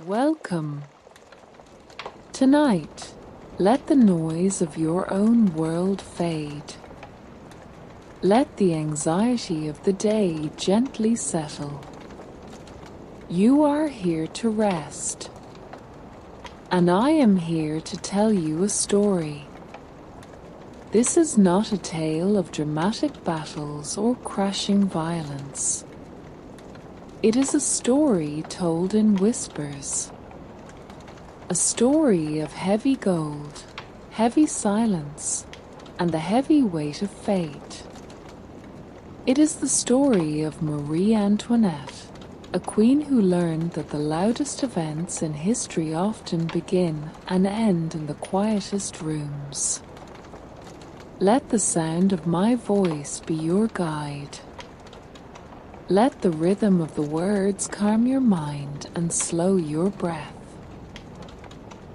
Welcome. Tonight, let the noise of your own world fade. Let the anxiety of the day gently settle. You are here to rest, and I am here to tell you a story. This is not a tale of dramatic battles or crashing violence. It is a story told in whispers. A story of heavy gold, heavy silence, and the heavy weight of fate. It is the story of Marie Antoinette, a queen who learned that the loudest events in history often begin and end in the quietest rooms. Let the sound of my voice be your guide. Let the rhythm of the words calm your mind and slow your breath.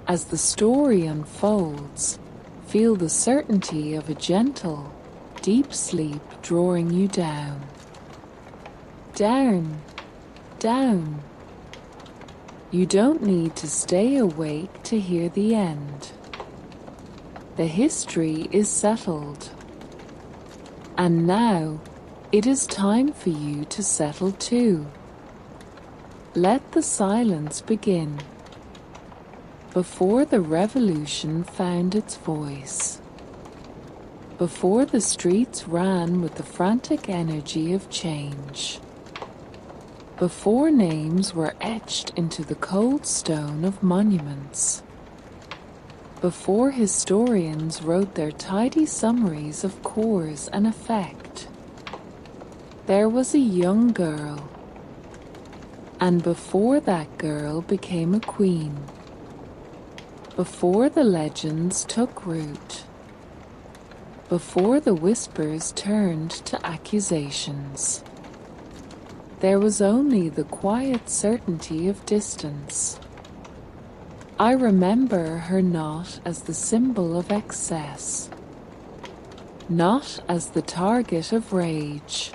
As the story unfolds, feel the certainty of a gentle, deep sleep drawing you down. Down, down. You don't need to stay awake to hear the end. The history is settled. And now, it is time for you to settle too. Let the silence begin. Before the revolution found its voice. Before the streets ran with the frantic energy of change. Before names were etched into the cold stone of monuments. Before historians wrote their tidy summaries of cause and effect. There was a young girl, and before that girl became a queen, before the legends took root, before the whispers turned to accusations, there was only the quiet certainty of distance. I remember her not as the symbol of excess, not as the target of rage,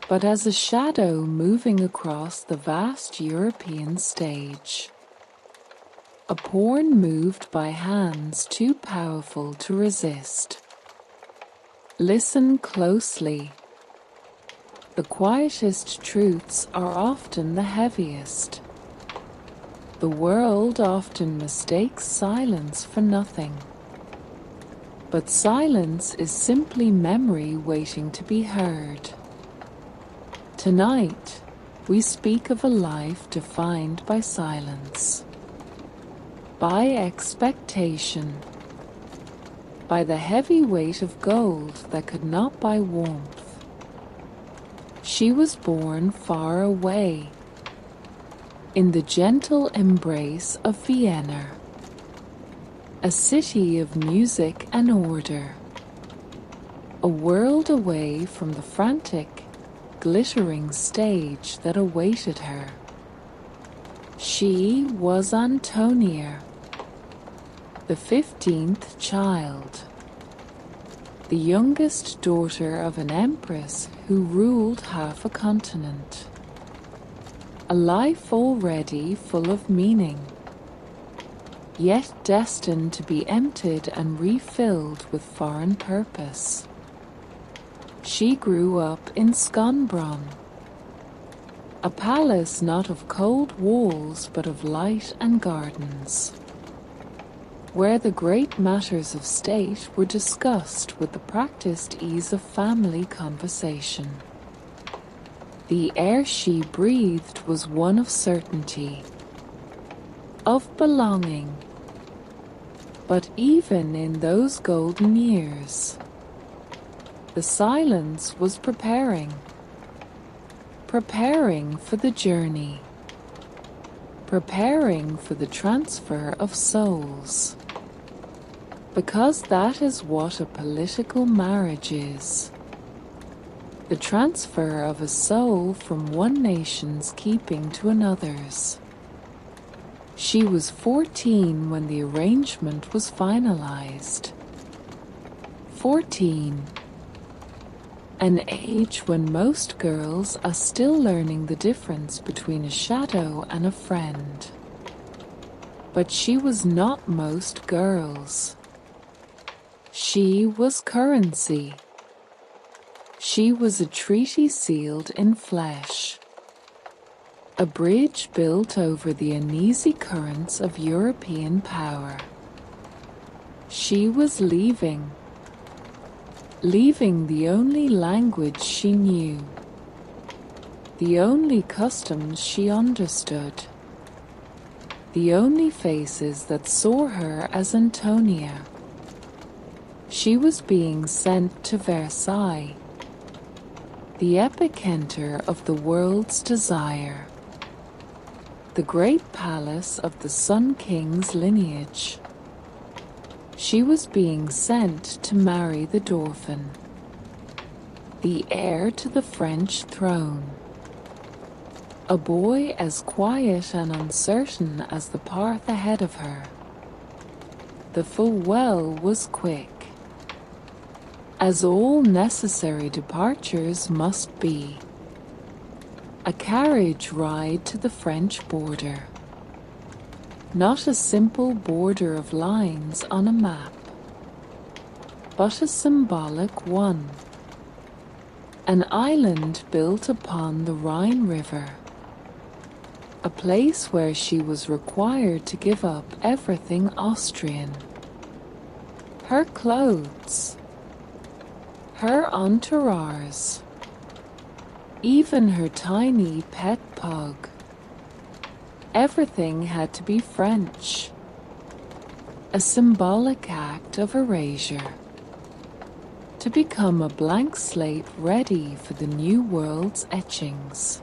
but as a shadow moving across the vast European stage. A pawn moved by hands too powerful to resist. Listen closely. The quietest truths are often the heaviest. The world often mistakes silence for nothing. But silence is simply memory waiting to be heard. Tonight, we speak of a life defined by silence, by expectation, by the heavy weight of gold that could not buy warmth. She was born far away, in the gentle embrace of Vienna, a city of music and order, a world away from the frantic, glittering stage that awaited her. She was Antonia, the 15th child, the youngest daughter of an empress who ruled half a continent. A life already full of meaning, yet destined to be emptied and refilled with foreign purpose. She grew up in Schönbrunn, a palace not of cold walls but of light and gardens, where the great matters of state were discussed with the practiced ease of family conversation. The air she breathed was one of certainty, of belonging. But even in those golden years, the silence was preparing for the journey, preparing for the transfer of souls. Because that is what a political marriage is. The transfer of a soul from one nation's keeping to another's. She was 14 when the arrangement was finalized. 14. an age when most girls are still learning the difference between a shadow and a friend. But she was not most girls. She was currency. She was a treaty sealed in flesh, a bridge built over the uneasy currents of European power. She was leaving the only language she knew, the only customs she understood, the only faces that saw her as Antonia. She was being sent to Versailles, the epicenter of the world's desire, the great palace of the Sun King's lineage. She was being sent to marry the Dauphin, the heir to the French throne, a boy as quiet and uncertain as the path ahead of her. The farewell was quick, as all necessary departures must be. A carriage ride to the French border, not a simple border of lines on a map, but a symbolic one, an island built upon the Rhine River, a place where she was required to give up everything Austrian, her clothes, her entourage, even her tiny pet pug. Everything had to be French, a symbolic act of erasure, to become a blank slate ready for the new world's etchings.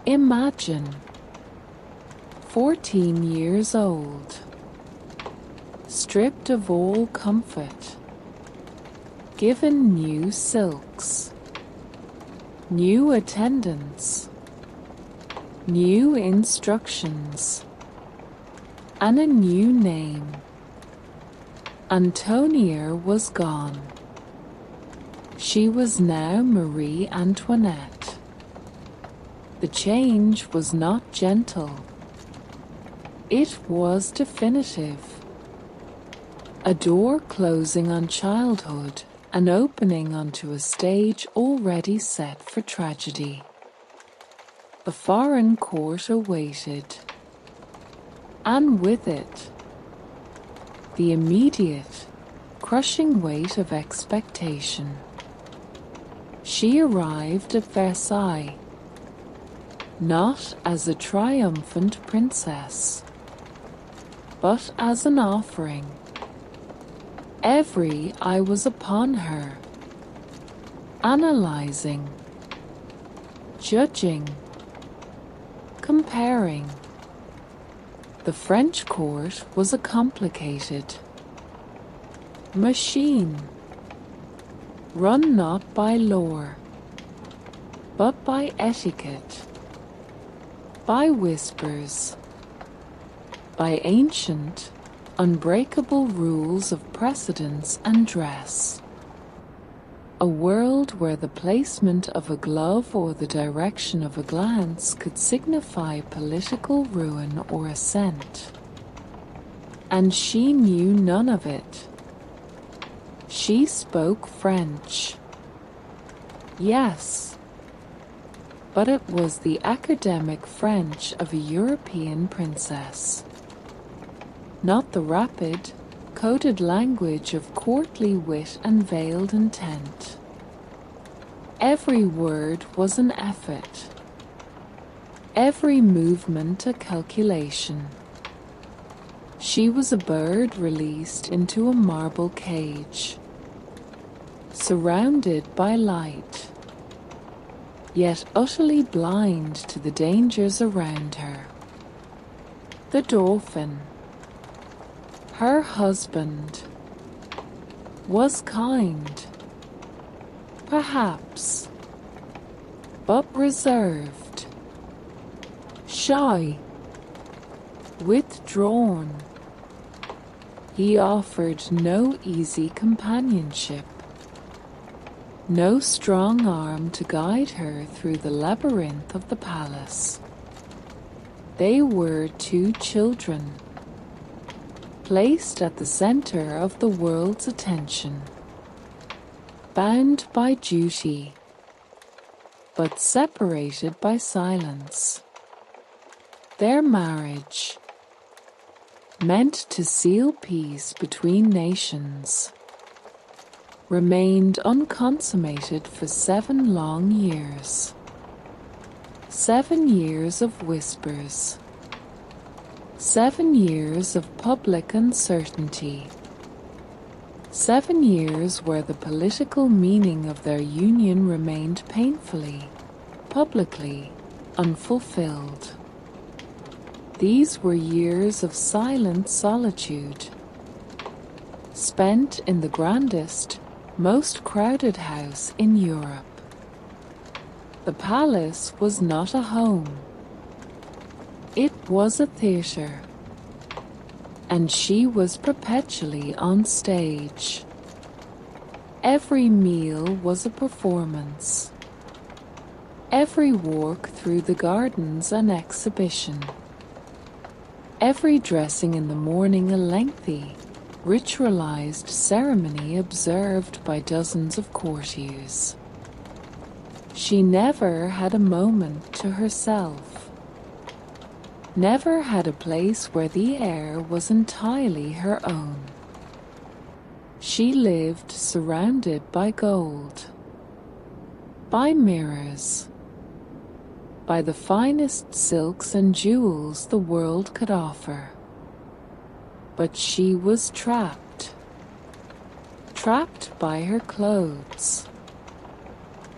Imagine 14 years old, stripped of all comfort, given new silks, new attendants, new instructions, and a new name. Antonia was gone. She was now Marie Antoinette. The change was not gentle. It was definitive. A door closing on childhood and opening onto a stage already set for tragedy. A foreign court awaited, and with it, the immediate, crushing weight of expectation. She arrived at Versailles, not as a triumphant princess, but as an offering. Every eye was upon her, analyzing, judging, comparing. The French court was a complicated machine, run not by lore, but by etiquette, by whispers, by ancient, unbreakable rules of precedence and dress. A world where the placement of a glove or the direction of a glance could signify political ruin or ascent. And she knew none of it. She spoke French. Yes, but it was the academic French of a European princess, not the rapid, coded language of courtly wit and veiled intent. Every word was an effort, every movement a calculation. She was a bird released into a marble cage, surrounded by light, yet utterly blind to the dangers around her. The Dauphin, her husband, was kind, perhaps, but reserved, shy, withdrawn. He offered no easy companionship. no strong arm to guide her through the labyrinth of the palace. They were two children, placed at the center of the world's attention, bound by duty, but separated by silence. Their marriage, meant to seal peace between nations, remained unconsummated for 7 long years. 7 years of whispers. 7 years of public uncertainty. 7 years where the political meaning of their union remained painfully, publicly, unfulfilled. These were years of silent solitude, spent in the grandest, most crowded house in Europe. The palace was not a home. It was a theater, and she was perpetually on stage. Every meal was a performance. Every walk through the gardens an exhibition. Every dressing in the morning a lengthy, ritualized ceremony observed by dozens of courtiers. She never had a moment to herself, never had a place where the air was entirely her own. She lived surrounded by gold, by mirrors, by the finest silks and jewels the world could offer. But she was trapped, trapped by her clothes,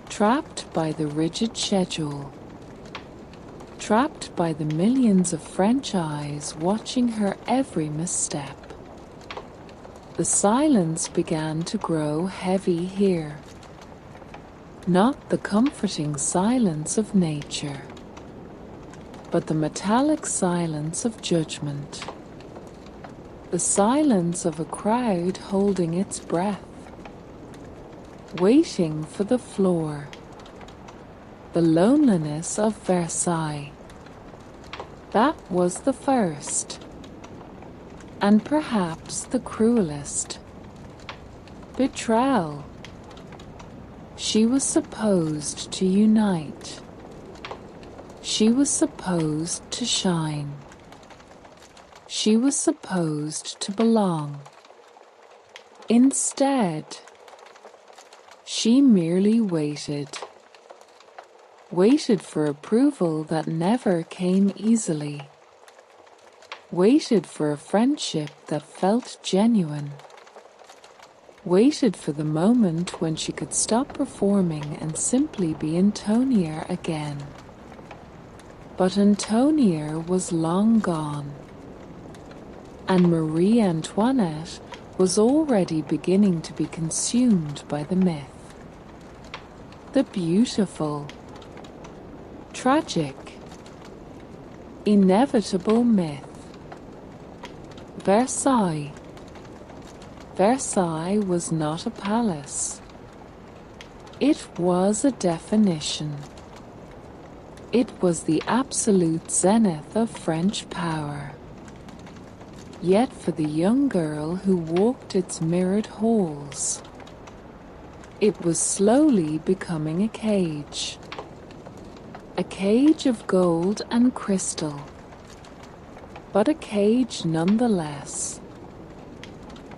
trapped by the rigid schedule, trapped by the millions of French eyes watching her every misstep. The silence began to grow heavy here. Not the comforting silence of nature, but the metallic silence of judgment. The silence of a crowd holding its breath, waiting for the floor. The loneliness of Versailles. That was the first, and perhaps the cruelest. Betrayal. She was supposed to unite. She was supposed to shine. She was supposed to belong. Instead, she merely waited. Waited for approval that never came easily. Waited for a friendship that felt genuine. Waited for the moment when she could stop performing and simply be Antonia again. But Antonia was long gone, and Marie Antoinette was already beginning to be consumed by the myth. The beautiful, tragic, inevitable myth. Versailles. Versailles was not a palace. It was a definition. It was the absolute zenith of French power. Yet for the young girl who walked its mirrored halls, it was slowly becoming a cage of gold and crystal, but a cage nonetheless.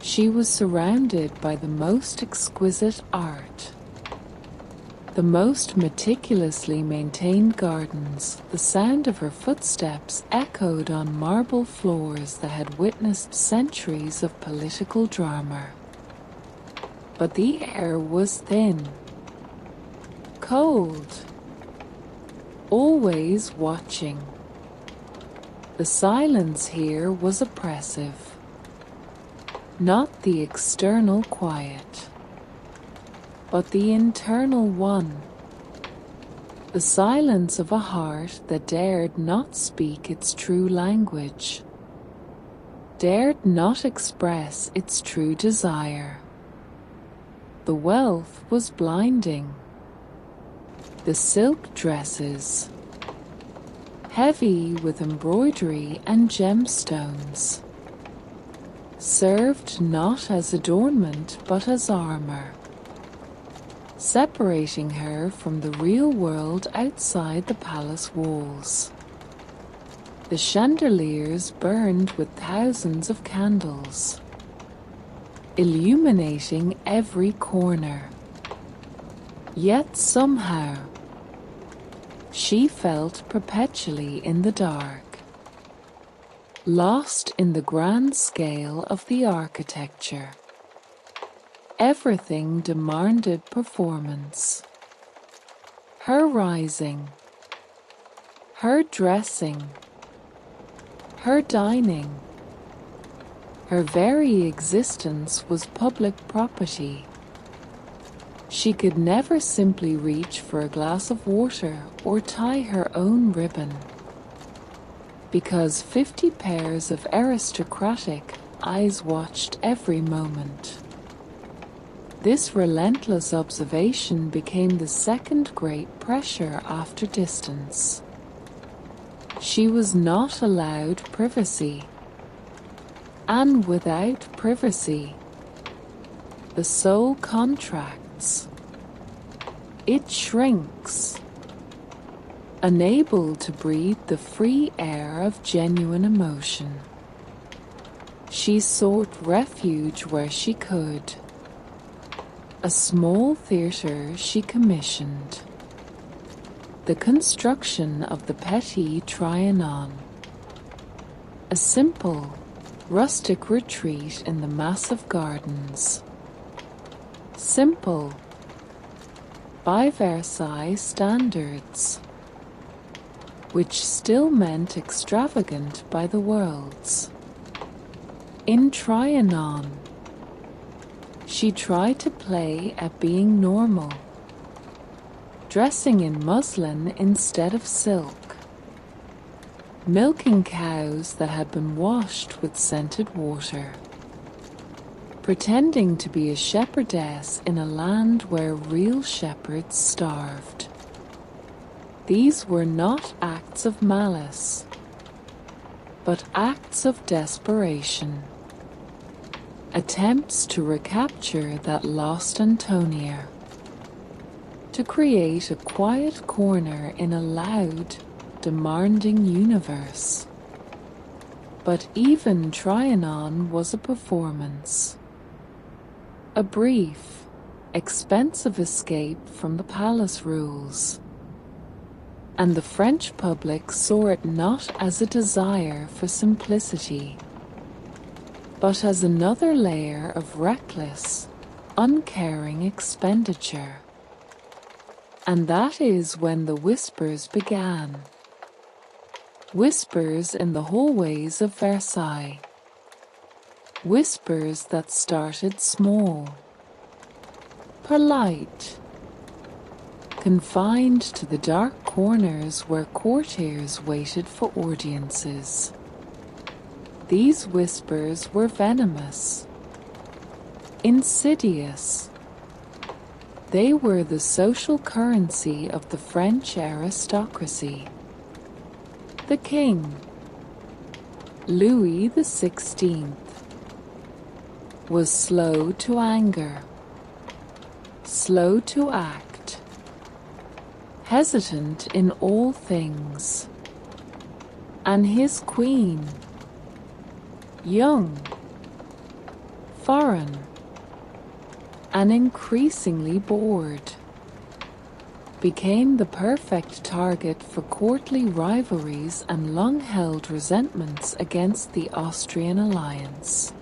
She was surrounded by the most exquisite art, the most meticulously maintained gardens. The sound of her footsteps echoed on marble floors that had witnessed centuries of political drama. But the air was thin, cold, always watching. The silence here was oppressive. Not the external quiet, but the internal one. The silence of a heart that dared not speak its true language, dared not express its true desire. the wealth was blinding. The silk dresses, heavy with embroidery and gemstones, served not as adornment but as armor, separating her from the real world outside the palace walls. The chandeliers burned with thousands of candles, illuminating every corner. Yet somehow, she felt perpetually in the dark, lost in the grand scale of the architecture. Everything demanded performance. Her rising, her dressing, her dining, her very existence was public property. She could never simply reach for a glass of water or tie her own ribbon, because 50 pairs of aristocratic eyes watched every moment. This relentless observation became the second great pressure after distance. She was not allowed privacy, and without privacy, the soul contracts. It shrinks, unable to breathe the free air of genuine emotion. She sought refuge where she could. A small theatre she commissioned, the construction of the Petit Trianon, a simple, rustic retreat in the massive gardens. Simple, by Versailles standards, which still meant extravagant by the world's. In Trianon, she tried to play at being normal, dressing in muslin instead of silk, milking cows that had been washed with scented water, pretending to be a shepherdess in a land where real shepherds starved. These were not acts of malice, but acts of desperation, attempts to recapture that lost Antonia, to create a quiet corner in a loud, demanding universe. But even Trianon was a performance, a brief, expensive escape from the palace rules. And the French public saw it not as a desire for simplicity, but as another layer of reckless, uncaring expenditure. And that is when the whispers began. Whispers in the hallways of Versailles. Whispers that started small, polite, confined to the dark corners where courtiers waited for audiences. These whispers were venomous, insidious. They were the social currency of the French aristocracy. The king, Louis XVI, was slow to anger, slow to act, hesitant in all things, and his queen, young, foreign, and increasingly bored, became the perfect target for courtly rivalries and long-held resentments against the Austrian alliance.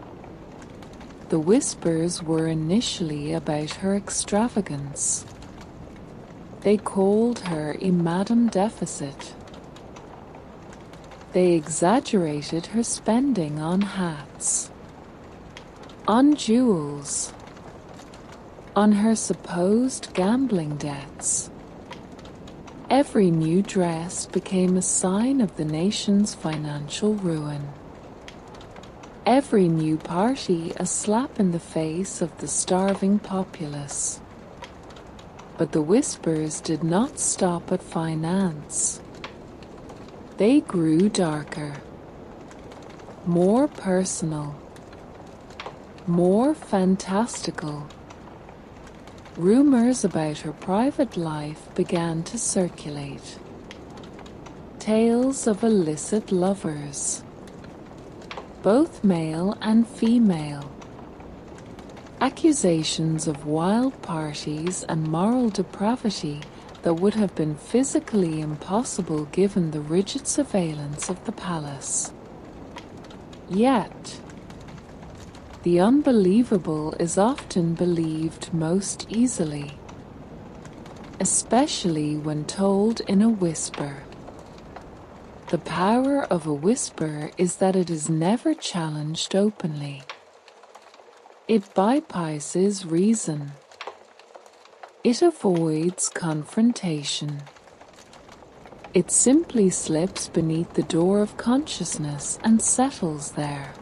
The whispers were initially about her extravagance. They called her a Madame Deficit. They exaggerated her spending on hats, on jewels, on her supposed gambling debts. Every new dress became a sign of the nation's financial ruin. every new party a slap in the face of the starving populace. But the whispers did not stop at finance. They grew darker, more personal, more fantastical. Rumors about her private life began to circulate. Tales of illicit lovers, both male and female. Accusations of wild parties and moral depravity that would have been physically impossible given the rigid surveillance of the palace. Yet, the unbelievable is often believed most easily, especially when told in a whisper. The power of a whisper is that it is never challenged openly. It bypasses reason. It avoids confrontation. It simply slips beneath the door of consciousness and settles there,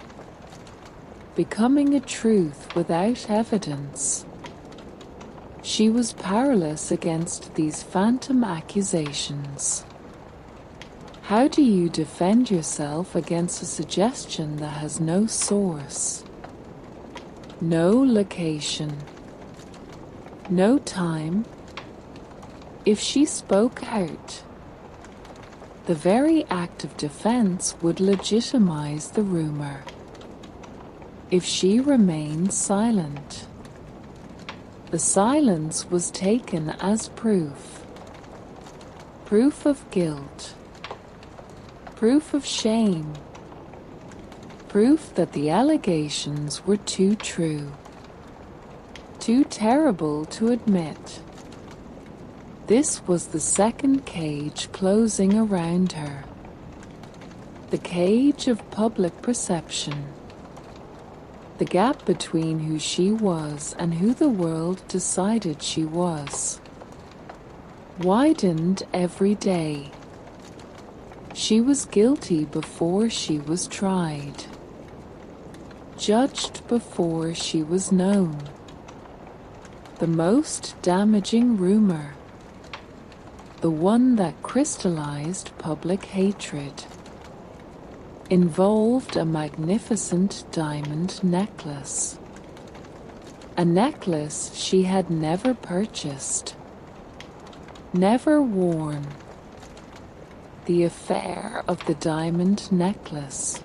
becoming a truth without evidence. She was powerless against these phantom accusations. How do you defend yourself against a suggestion that has no source, no location, no time? If she spoke out, the very act of defense would legitimize the rumor. If she remained silent, the silence was taken as proof. Proof of guilt, proof of shame, proof that the allegations were too true, too terrible to admit. This was the second cage closing around her, the cage of public perception, the gap between who she was and who the world decided she was, widened every day. She was guilty before she was tried, judged before she was known. The most damaging rumor, the one that crystallized public hatred, involved a magnificent diamond necklace. A necklace she had never purchased, never worn. The affair of the diamond necklace.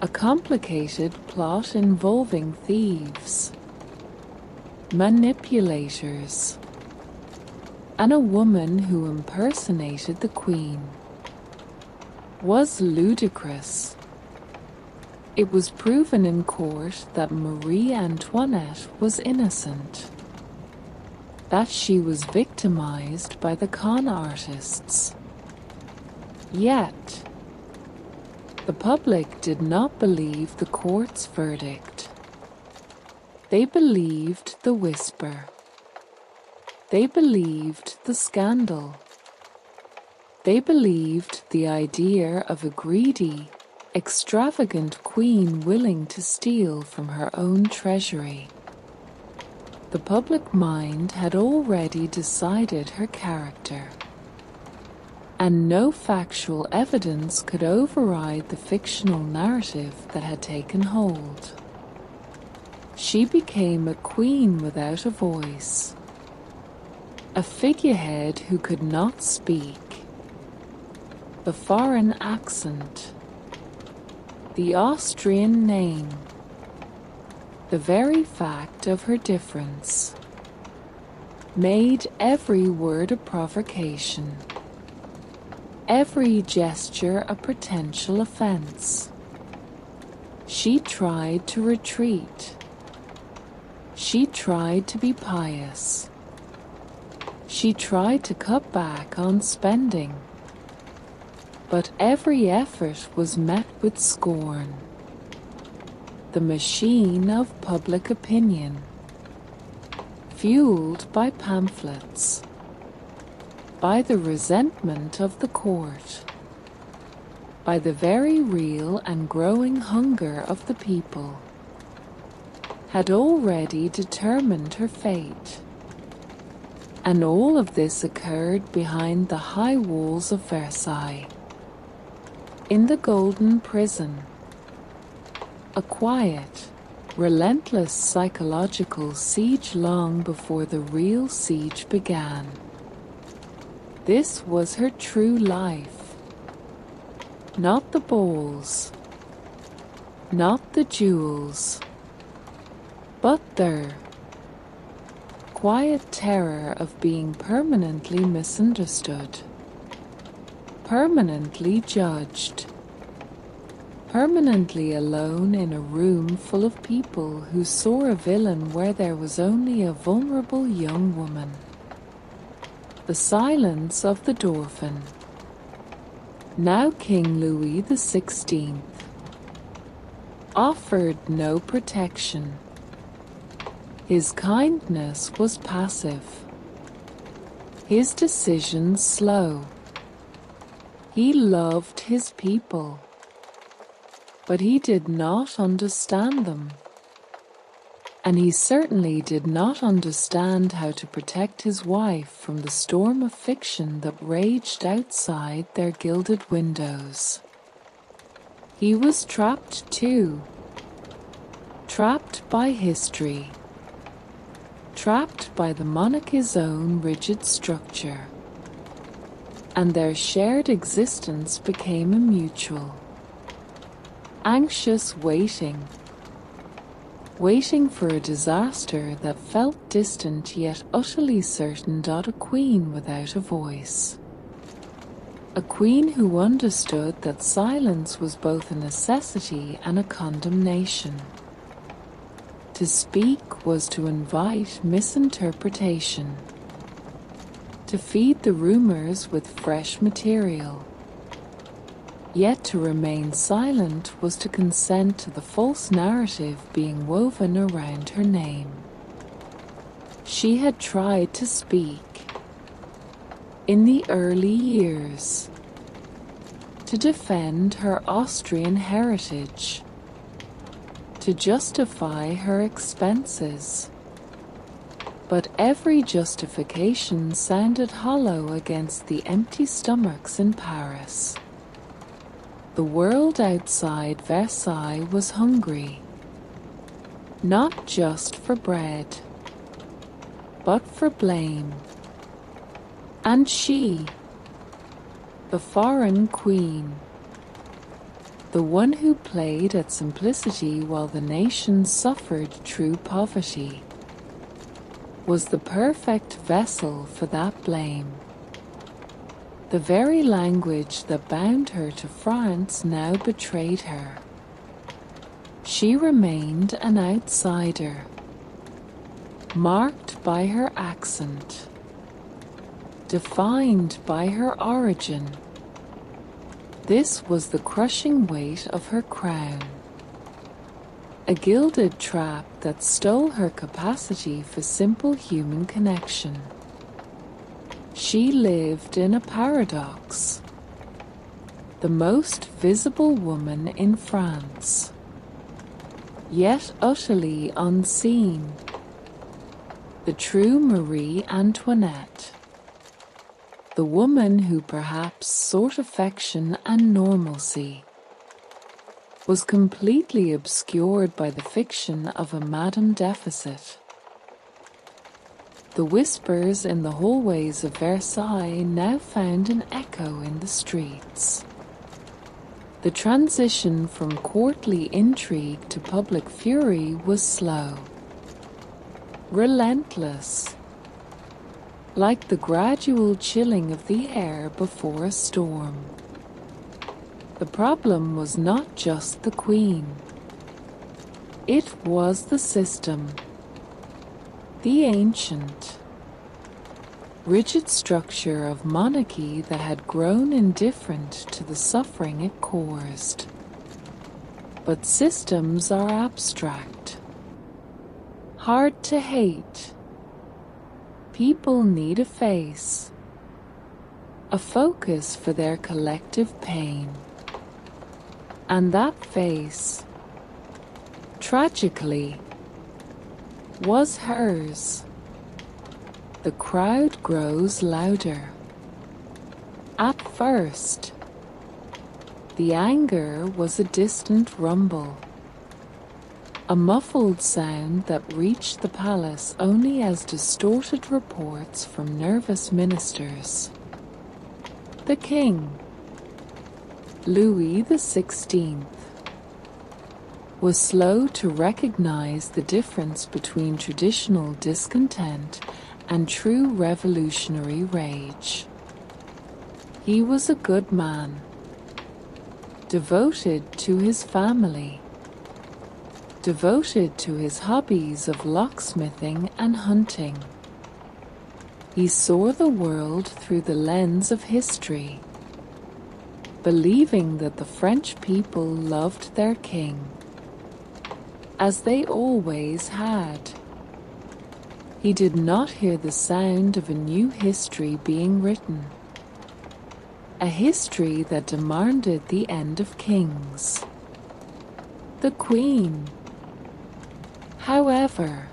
A complicated plot involving thieves, manipulators, and a woman who impersonated the Queen. Was ludicrous. It was proven in court that Marie Antoinette was innocent, that she was victimized by the con artists. Yet, the public did not believe the court's verdict. They believed the whisper. They believed the scandal. They believed the idea of a greedy, extravagant queen willing to steal from her own treasury. The public mind had already decided her character, and no factual evidence could override the fictional narrative that had taken hold. She became a queen without a voice, a figurehead who could not speak. The foreign accent, the Austrian name, the very fact of her difference, made every word a provocation, every gesture a potential offense. She tried to retreat. She tried to be pious. She tried to cut back on spending. But every effort was met with scorn. The machine of public opinion, fueled by pamphlets, by the resentment of the court, by the very real and growing hunger of the people, had already determined her fate. And all of this occurred behind the high walls of Versailles, in the Golden Prison, a quiet, relentless psychological siege long before the real siege began. This was her true life. Not the balls, not the jewels, but the quiet terror of being permanently misunderstood, permanently judged, permanently alone in a room full of people who saw a villain where there was only a vulnerable young woman. The silence of the Dauphin, now King Louis XVI, offered no protection. His kindness was passive, his decisions slow. He loved his people, but he did not understand them. And he certainly did not understand how to protect his wife from the storm of fiction that raged outside their gilded windows. He was trapped too, trapped by history, trapped by the monarchy's own rigid structure. And their shared existence became a mutual, anxious waiting for a disaster that felt distant yet utterly certain. A queen without a voice. A queen who understood that silence was both a necessity and a condemnation. To speak was to invite misinterpretation, to feed the rumors with fresh material. Yet to remain silent was to consent to the false narrative being woven around her name. She had tried to speak in the early years to defend her Austrian heritage, to justify her expenses. But every justification sounded hollow against the empty stomachs in Paris. The world outside Versailles was hungry, not just for bread, but for blame. And she, the foreign queen, the one who played at simplicity while the nation suffered true poverty, was the perfect vessel for that blame. The very language that bound her to France now betrayed her. She remained an outsider, marked by her accent, defined by her origin. This was the crushing weight of her crown, a gilded trap that stole her capacity for simple human connection. She lived in a paradox. The most visible woman in France, yet utterly unseen. The true Marie Antoinette. The woman who perhaps sought affection and normalcy, was completely obscured by the fiction of a Madame Deficit. The whispers in the hallways of Versailles now found an echo in the streets. The transition from courtly intrigue to public fury was slow, relentless, like the gradual chilling of the air before a storm. The problem was not just the queen. It was the system. The ancient, rigid structure of monarchy that had grown indifferent to the suffering it caused. But systems are abstract, hard to hate. People need a face, a focus for their collective pain. And that face, tragically, was hers. The crowd grows louder. At first, the anger was a distant rumble, a muffled sound that reached the palace only as distorted reports from nervous ministers. The king, Louis XVI, was slow to recognize the difference between traditional discontent and true revolutionary rage. He was a good man, devoted to his family, devoted to his hobbies of locksmithing and hunting. He saw the world through the lens of history, believing that the French people loved their king, as they always had. He did not hear the sound of a new history being written, a history that demanded the end of kings. The Queen, however,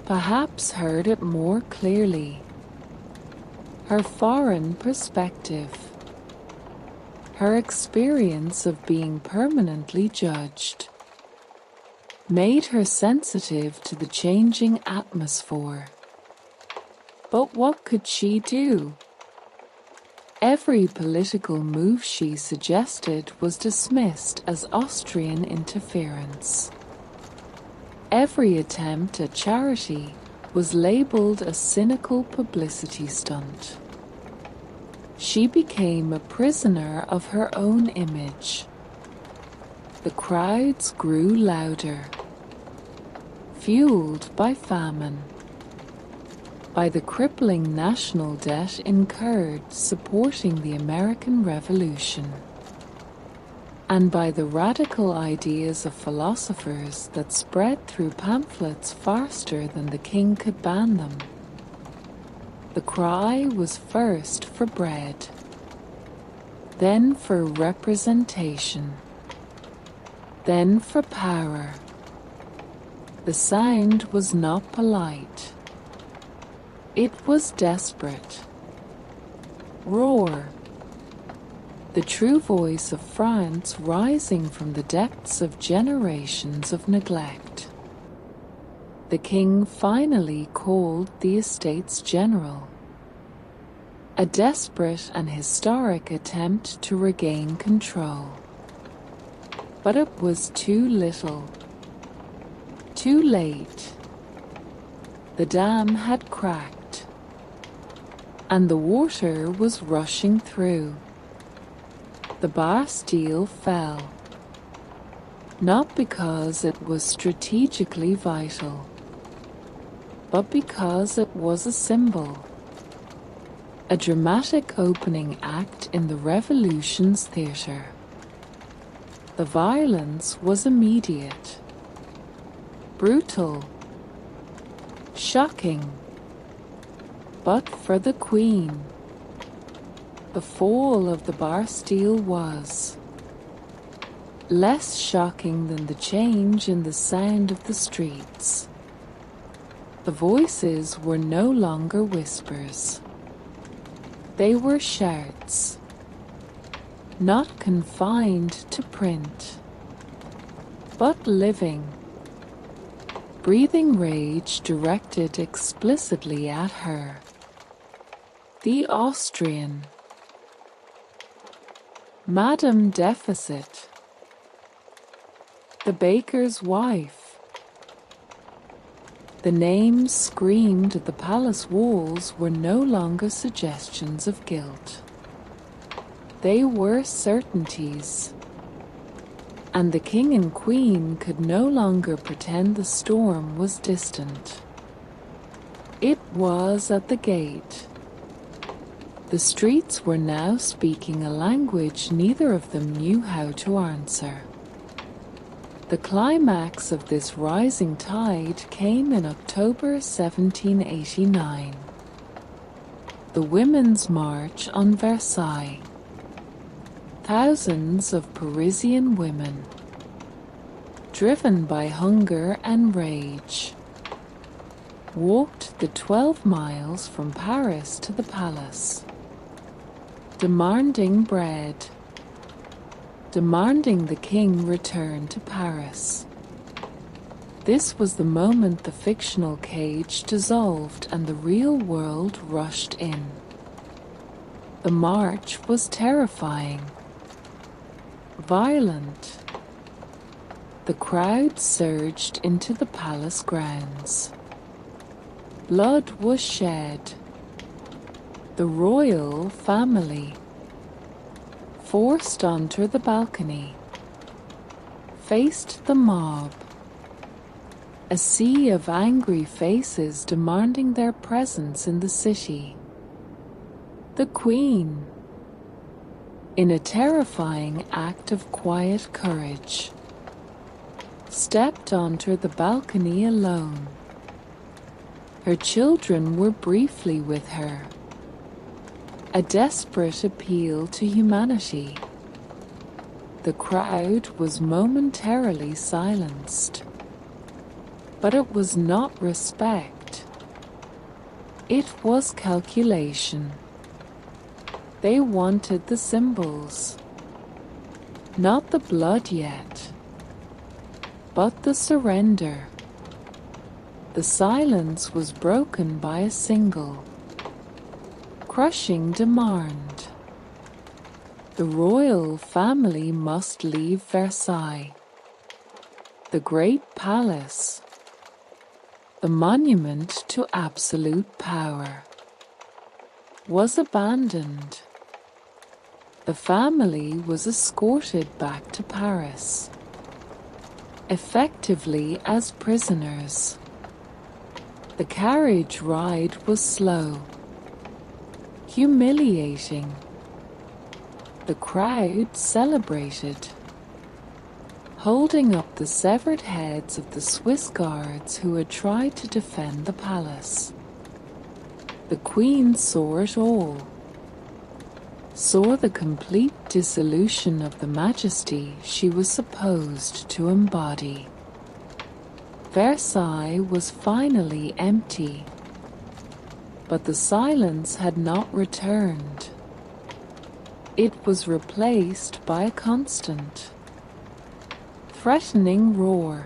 perhaps heard it more clearly. Her foreign perspective, her experience of being permanently judged, made her sensitive to the changing atmosphere. But what could she do? Every political move she suggested was dismissed as Austrian interference. Every attempt at charity was labeled a cynical publicity stunt. She became a prisoner of her own image. The crowds grew louder, fueled by famine, by the crippling national debt incurred supporting the American Revolution, and by the radical ideas of philosophers that spread through pamphlets faster than the king could ban them. The cry was first for bread, then for representation, then for power. The sound was not polite. It was desperate. Roar. The true voice of France rising from the depths of generations of neglect. The king finally called the Estates General, a desperate and historic attempt to regain control. But it was too little, too late. The dam had cracked, and the water was rushing through. The Bastille fell, not because it was strategically vital, but because it was a symbol, a dramatic opening act in the revolution's theatre. The violence was immediate, brutal, shocking. But for the Queen, the fall of the Bastille was less shocking than the change in the sound of the streets. The voices were no longer whispers. They were shouts, not confined to print, but living, breathing rage directed explicitly at her. The Austrian, Madame Deficit, the baker's wife. The names screamed at the palace walls were no longer suggestions of guilt. They were certainties. And the king and queen could no longer pretend the storm was distant. It was at the gate. The streets were now speaking a language neither of them knew how to answer. The climax of this rising tide came in October 1789. The Women's March on Versailles. Thousands of Parisian women, driven by hunger and rage, walked the 12 miles from Paris to the palace, demanding bread, demanding the king return to Paris. This was the moment the fictional cage dissolved and the real world rushed in. The march was terrifying, violent. The crowd surged into the palace grounds. Blood was shed. The royal family, forced onto the balcony, faced the mob, a sea of angry faces demanding their presence in the city. The Queen, in a terrifying act of quiet courage, stepped onto the balcony alone. Her children were briefly with her, a desperate appeal to humanity. The crowd was momentarily silenced, but it was not respect. It was calculation. They wanted the symbols, not the blood yet, but the surrender. The silence was broken by a single, crushing demand. The royal family must leave Versailles. The great palace, the monument to absolute power, was abandoned. The family was escorted back to Paris, effectively as prisoners. The carriage ride was slow, humiliating. The crowd celebrated, holding up the severed heads of the Swiss guards who had tried to defend the palace. The Queen saw it all, saw the complete dissolution of the majesty she was supposed to embody. Versailles was finally empty, but the silence had not returned. It was replaced by a constant, threatening roar.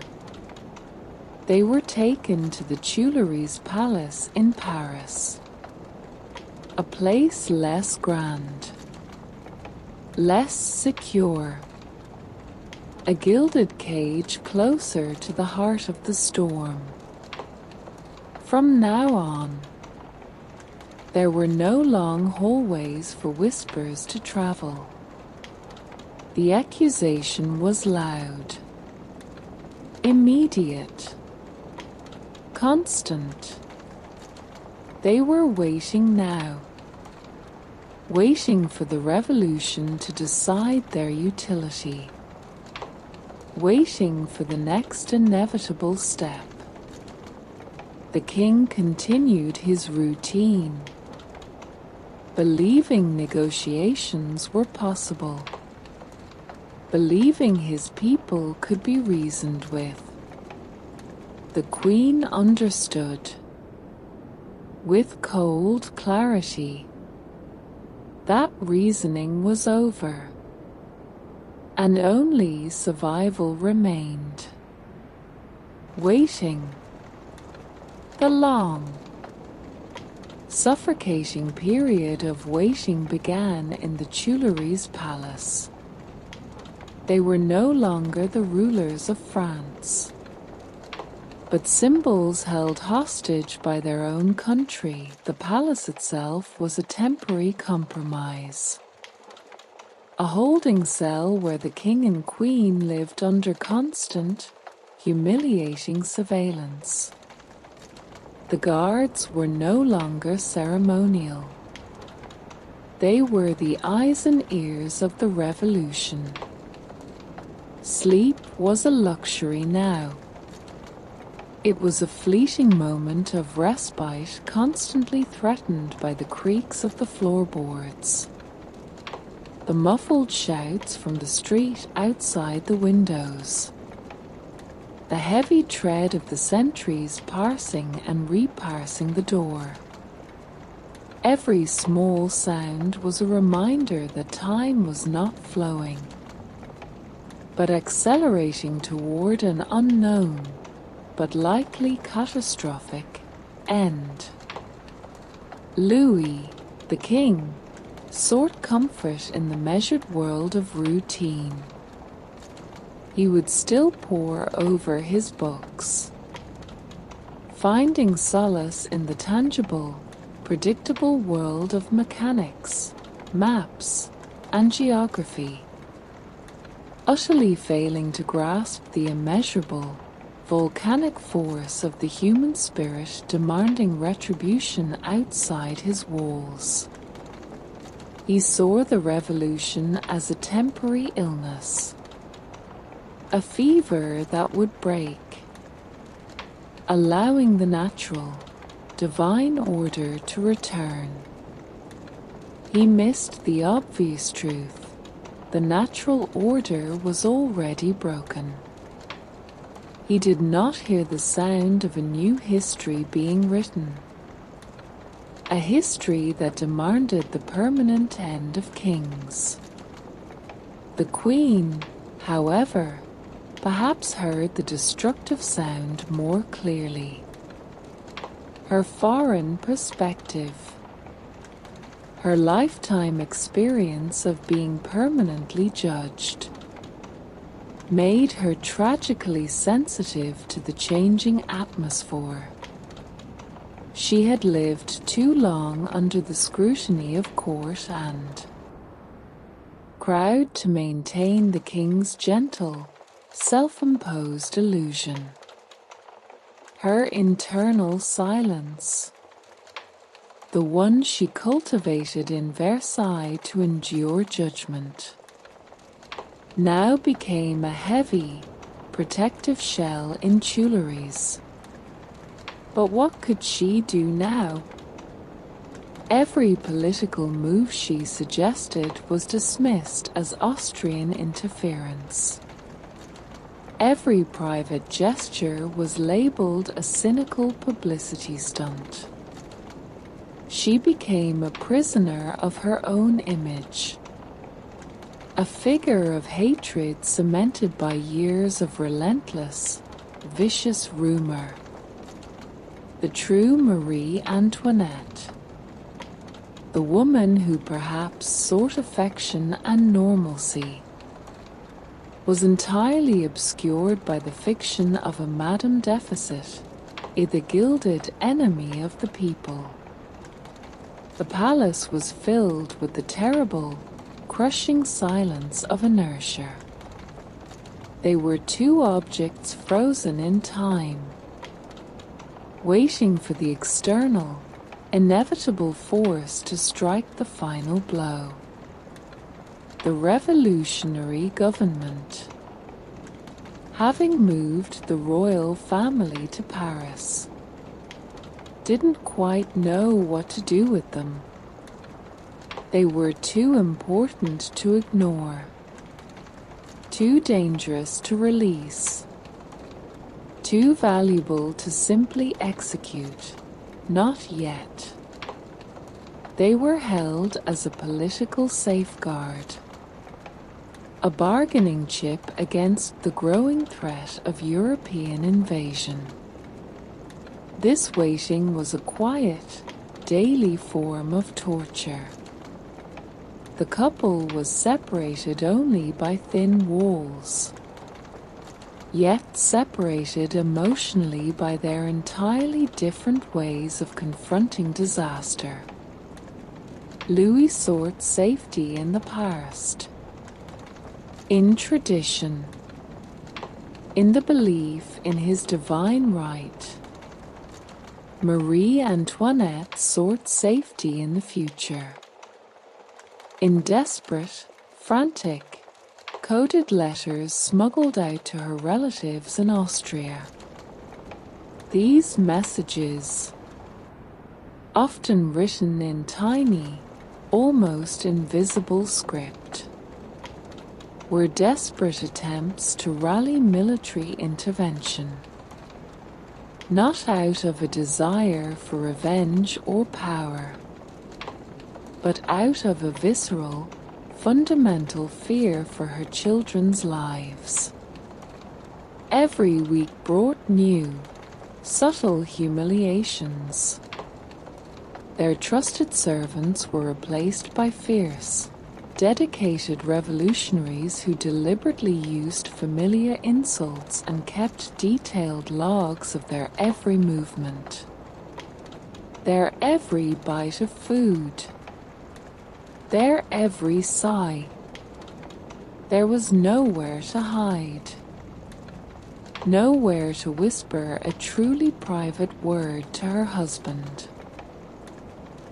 They were taken to the Tuileries Palace in Paris, a place less grand, less secure, a gilded cage closer to the heart of the storm. From now on, there were no long hallways for whispers to travel. The accusation was loud, immediate, constant. They were waiting now, waiting for the revolution to decide their utility, waiting for the next inevitable step. The king continued his routine, believing negotiations were possible, believing his people could be reasoned with. The Queen understood, with cold clarity, that reasoning was over, and only survival remained. Waiting. The long, suffocating period of waiting began in the Tuileries Palace. They were no longer the rulers of France, but symbols held hostage by their own country. The palace itself was a temporary compromise, a holding cell where the king and queen lived under constant, humiliating surveillance. The guards were no longer ceremonial. They were the eyes and ears of the revolution. Sleep was a luxury now. It was a fleeting moment of respite, constantly threatened by the creaks of the floorboards. the muffled shouts from the street outside the windows, the heavy tread of the sentries parsing and reparsing the door. Every small sound was a reminder that time was not flowing, but accelerating toward an unknown, but likely catastrophic, end. Louis, the king, sought comfort in the measured world of routine. He would still pore over his books, finding solace in the tangible, predictable world of mechanics, maps, and geography, utterly failing to grasp the immeasurable, volcanic force of the human spirit demanding retribution outside his walls. He saw the revolution as a temporary illness, a fever that would break, allowing the natural, divine order to return. He missed the obvious truth: the natural order was already broken. He did not hear the sound of a new history being written, a history that demanded the permanent end of kings. The Queen, however, perhaps heard the destructive sound more clearly. Her foreign perspective, her lifetime experience of being permanently judged, made her tragically sensitive to the changing atmosphere. She had lived too long under the scrutiny of court and crowd to maintain the king's gentle, self-imposed illusion. Her internal silence, the one she cultivated in Versailles to endure judgment, now became a heavy, protective shell in Tuileries. But what could she do now? Every political move she suggested was dismissed as Austrian interference. Every private gesture was labeled a cynical publicity stunt. She became a prisoner of her own image, a figure of hatred cemented by years of relentless, vicious rumor. The true Marie Antoinette, the woman who perhaps sought affection and normalcy, was entirely obscured by the fiction of a Madame Deficit, the gilded enemy of the people. The palace was filled with the terrible, crushing silence of inertia. They were two objects frozen in time, waiting for the external, inevitable force to strike the final blow. The revolutionary government, having moved the royal family to Paris, didn't quite know what to do with them. They were too important to ignore, too dangerous to release, too valuable to simply execute. Not yet. They were held as a political safeguard, a bargaining chip against the growing threat of European invasion. This waiting was a quiet, daily form of torture. The couple was separated only by thin walls, yet separated emotionally by their entirely different ways of confronting disaster. Louis sought safety in the past, in tradition, in the belief in his divine right. Marie Antoinette sought safety in the future, in desperate, frantic, coded letters smuggled out to her relatives in Austria. These messages, often written in tiny, almost invisible script were desperate attempts to rally military intervention, not out of a desire for revenge or power, but out of a visceral, fundamental fear for her children's lives. Every week brought new, subtle humiliations. Their trusted servants were replaced by fierce, dedicated revolutionaries who deliberately used familiar insults and kept detailed logs of their every movement, their every bite of food, their every sigh. There was nowhere to hide, nowhere to whisper a truly private word to her husband,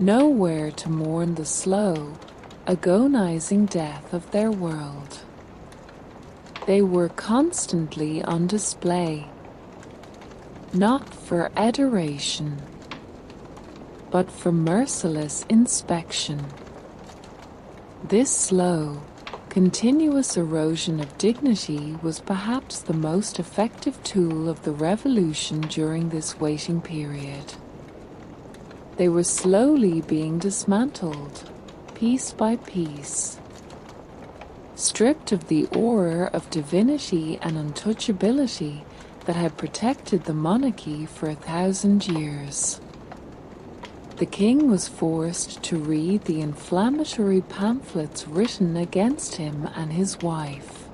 nowhere to mourn the slow, agonizing death of their world. They were constantly on display, not for adoration, but for merciless inspection. This slow, continuous erosion of dignity was perhaps the most effective tool of the revolution during this waiting period. They were slowly being dismantled, piece by piece, stripped of the aura of divinity and untouchability that had protected the monarchy for 1,000 years. The king was forced to read the inflammatory pamphlets written against him and his wife,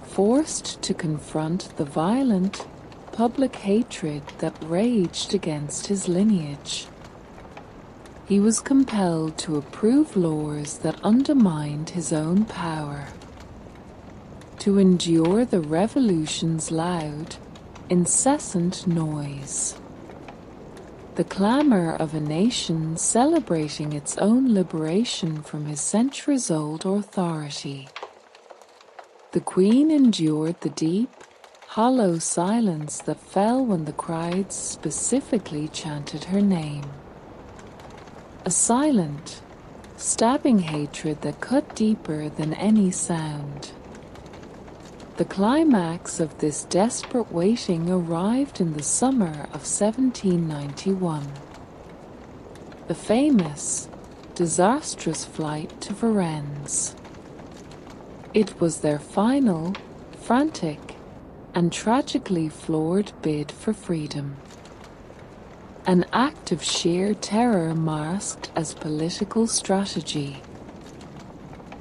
forced to confront the violent, public hatred that raged against his lineage. He was compelled to approve laws that undermined his own power, to endure the revolution's loud, incessant noise, the clamor of a nation celebrating its own liberation from his centuries-old authority. The Queen endured the deep, hollow silence that fell when the crowds specifically chanted her name. A silent, stabbing hatred that cut deeper than any sound. The climax of this desperate waiting arrived in the summer of 1791. The famous, disastrous flight to Varennes. It was their final, frantic, and tragically flawed bid for freedom. An act of sheer terror masked as political strategy.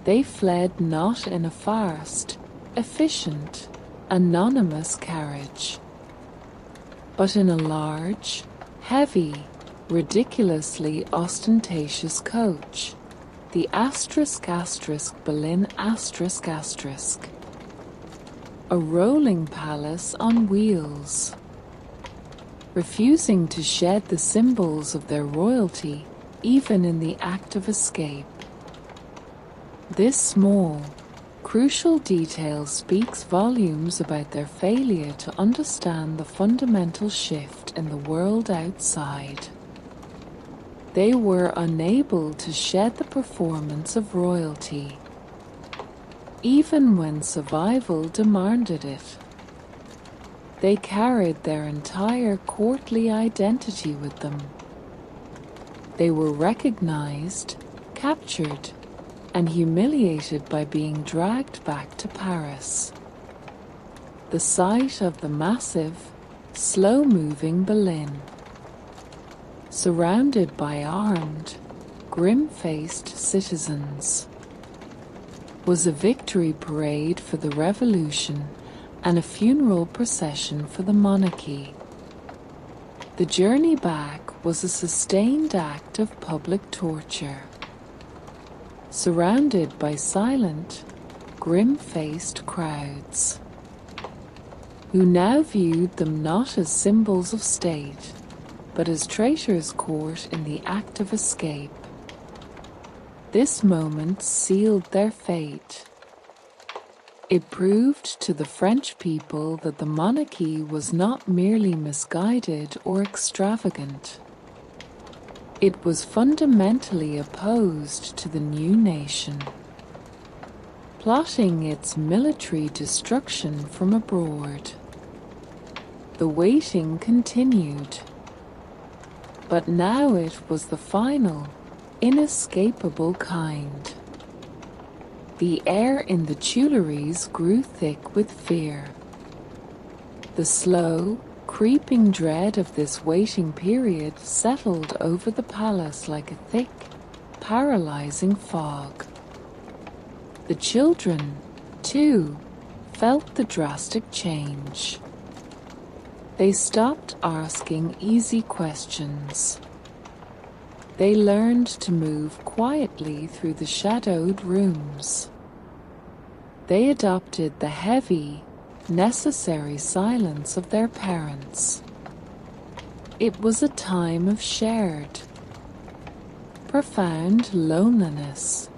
They fled not in a fast, efficient, anonymous carriage, but in a large, heavy, ridiculously ostentatious coach, the Berlin **, a rolling palace on wheels. Refusing to shed the symbols of their royalty even in the act of escape. This small, crucial detail speaks volumes about their failure to understand the fundamental shift in the world outside. They were unable to shed the performance of royalty, even when survival demanded it. They carried their entire courtly identity with them. They were recognized, captured, and humiliated by being dragged back to Paris. The sight of the massive, slow-moving Berlin, surrounded by armed, grim-faced citizens, was a victory parade for the revolution and a funeral procession for the monarchy. The journey back was a sustained act of public torture. Surrounded by silent, grim-faced crowds, who now viewed them not as symbols of state, but as traitors caught in the act of escape. This moment sealed their fate. It proved to the French people that the monarchy was not merely misguided or extravagant. It was fundamentally opposed to the new nation, plotting its military destruction from abroad. The waiting continued, but now it was the final, inescapable kind. The air in the Tuileries grew thick with fear. The slow, creeping dread of this waiting period settled over the palace like a thick, paralyzing fog. The children, too, felt the drastic change. They stopped asking easy questions. They learned to move quietly through the shadowed rooms. They adopted the heavy, necessary silence of their parents. It was a time of shared, profound loneliness.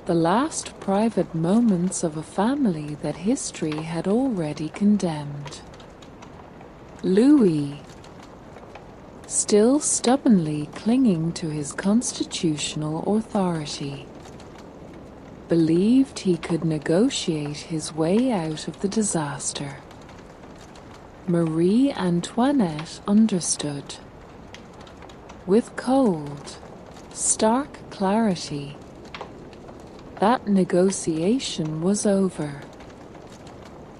The last private moments of a family that history had already condemned. Louis, still stubbornly clinging to his constitutional authority, believed he could negotiate his way out of the disaster. Marie Antoinette understood. With cold, stark clarity, that negotiation was over,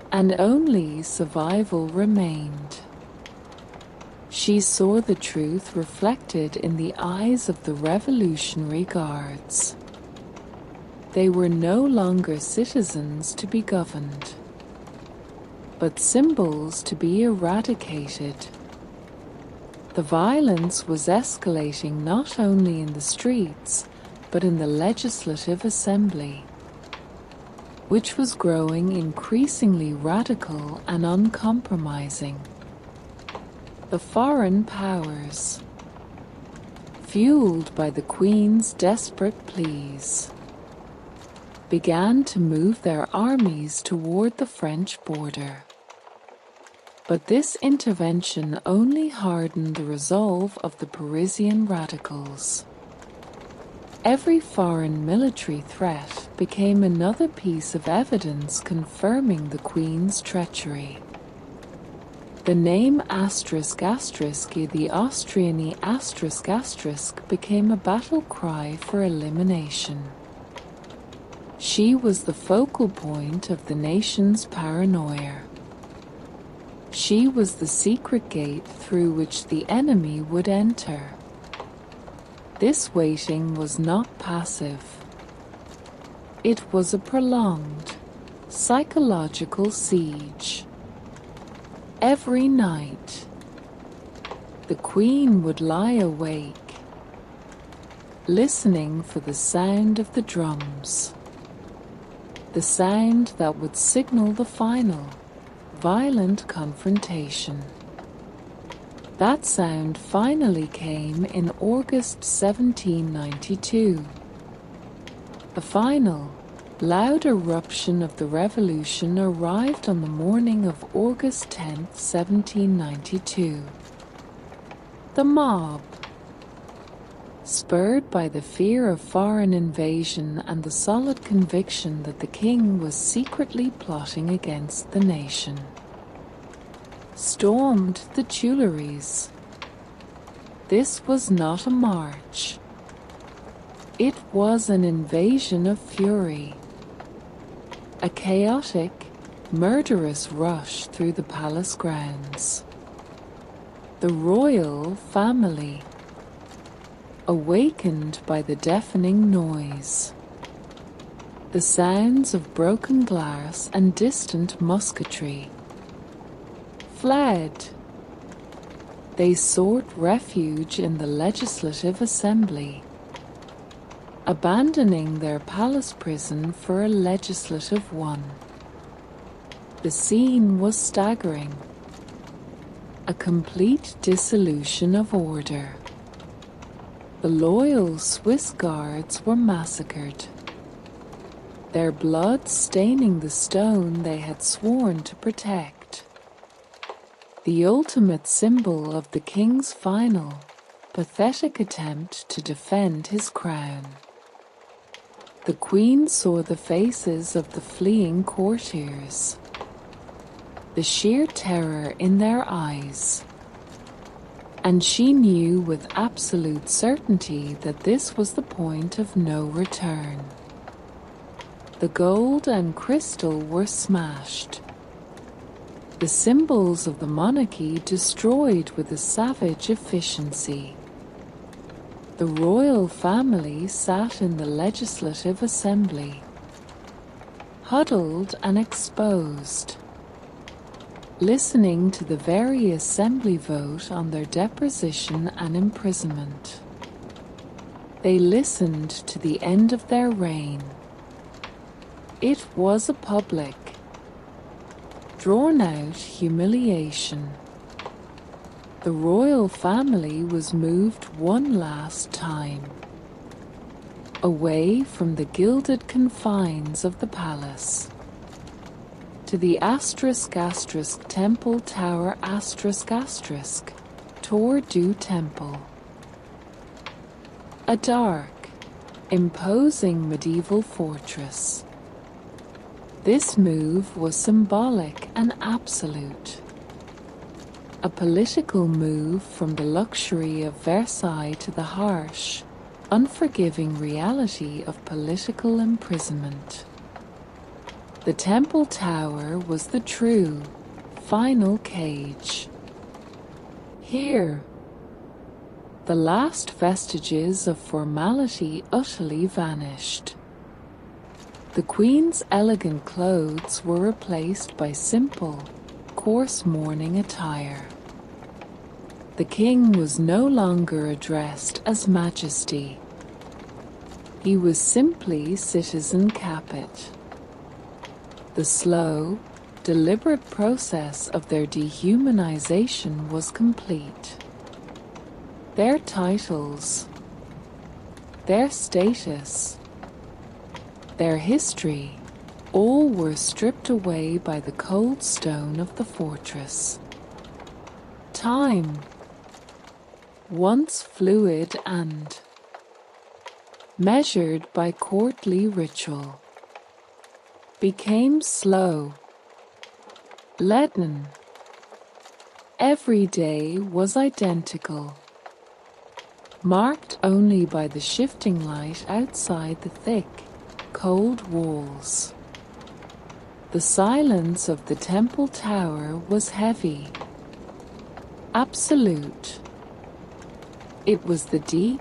and only survival remained. She saw the truth reflected in the eyes of the Revolutionary Guards. They were no longer citizens to be governed, but symbols to be eradicated. The violence was escalating not only in the streets, but in the Legislative Assembly, which was growing increasingly radical and uncompromising. The foreign powers, fueled by the Queen's desperate pleas, began to move their armies toward the French border. But this intervention only hardened the resolve of the Parisian radicals. Every foreign military threat became another piece of evidence confirming the Queen's treachery. The name *** the Austrian *** became a battle cry for elimination. She was the focal point of the nation's paranoia. She was the secret gate through which the enemy would enter. This waiting was not passive. It was a prolonged, psychological siege. Every night, the Queen would lie awake, listening for the sound of the drums, the sound that would signal the final, violent confrontation. That sound finally came in August 1792. The final, loud eruption of the revolution arrived on the morning of August 10, 1792. The mob, spurred by the fear of foreign invasion and the solid conviction that the king was secretly plotting against the nation, stormed the Tuileries. This was not a march. It was an invasion of fury. A chaotic, murderous rush through the palace grounds. The royal family, awakened by the deafening noise, the sounds of broken glass and distant musketry, fled. They sought refuge in the Legislative Assembly, abandoning their palace prison for a legislative one. The scene was staggering. A complete dissolution of order. The loyal Swiss guards were massacred, their blood staining the stone they had sworn to protect. The ultimate symbol of the king's final, pathetic attempt to defend his crown. The queen saw the faces of the fleeing courtiers, the sheer terror in their eyes, and she knew with absolute certainty that this was the point of no return. The gold and crystal were smashed, the symbols of the monarchy destroyed with a savage efficiency. The royal family sat in the legislative assembly, huddled and exposed, listening to the very assembly vote on their deposition and imprisonment. They listened to the end of their reign. It was a public, drawn-out humiliation. The royal family was moved one last time, away from the gilded confines of the palace, to the Temple Tower Tour du Temple. A dark, imposing medieval fortress. This move was symbolic and absolute. A political move from the luxury of Versailles to the harsh, unforgiving reality of political imprisonment. The Temple Tower was the true, final cage. Here, the last vestiges of formality utterly vanished. The Queen's elegant clothes were replaced by simple, coarse mourning attire. The King was no longer addressed as Majesty. He was simply Citizen Capet. The slow, deliberate process of their dehumanization was complete. Their titles, their status, their history, all were stripped away by the cold stone of the fortress. Time, once fluid and measured by courtly ritual, became slow, leaden. Every day was identical, marked only by the shifting light outside the thick, cold walls. The silence of the Temple Tower was heavy, absolute. It was the deep,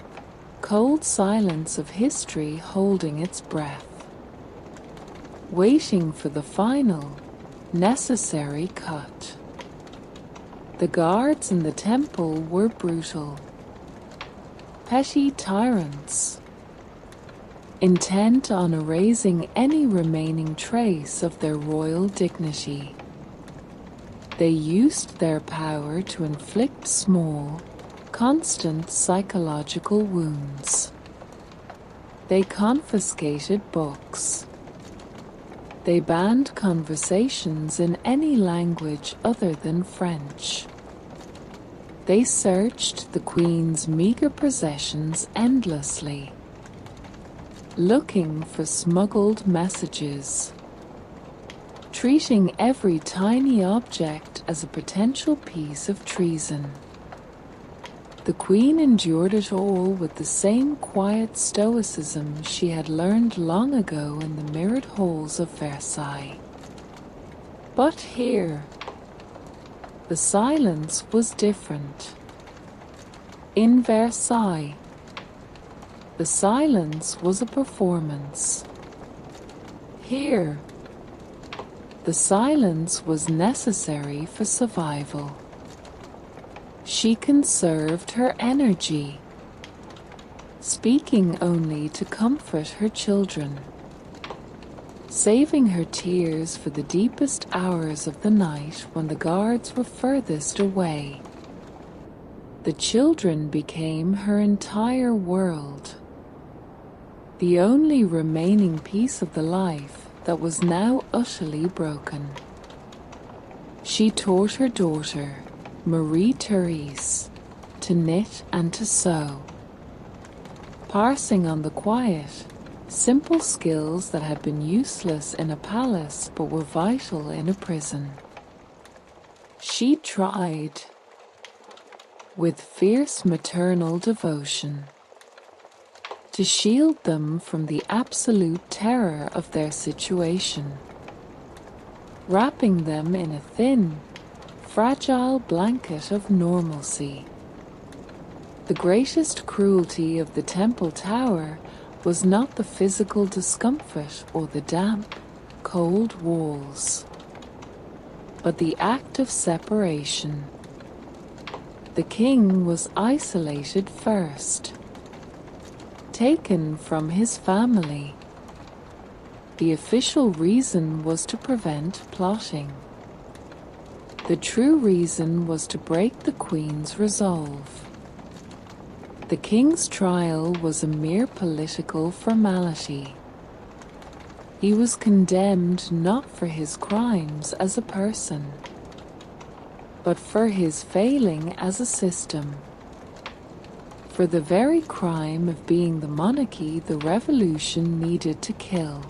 cold silence of history holding its breath, waiting for the final, necessary cut. The guards in the temple were brutal, petty tyrants, intent on erasing any remaining trace of their royal dignity. They used their power to inflict small, constant psychological wounds. They confiscated books. They banned conversations in any language other than French. They searched the Queen's meager possessions endlessly, looking for smuggled messages, treating every tiny object as a potential piece of treason. The Queen endured it all with the same quiet stoicism she had learned long ago in the mirrored halls of Versailles. But here, the silence was different. In Versailles, the silence was a performance. Here, the silence was necessary for survival. She conserved her energy, speaking only to comfort her children, saving her tears for the deepest hours of the night when the guards were furthest away. The children became her entire world, the only remaining piece of the life that was now utterly broken. She taught her daughter, Marie Therese, to knit and to sew, parsing on the quiet, simple skills that had been useless in a palace but were vital in a prison. She tried, with fierce maternal devotion, to shield them from the absolute terror of their situation, wrapping them in a thin, fragile blanket of normalcy. The greatest cruelty of the Temple Tower was not the physical discomfort or the damp, cold walls, but the act of separation. The king was isolated first, taken from his family. The official reason was to prevent plotting. The true reason was to break the queen's resolve. The king's trial was a mere political formality. He was condemned not for his crimes as a person, but for his failing as a system. For the very crime of being the monarchy the revolution needed to kill.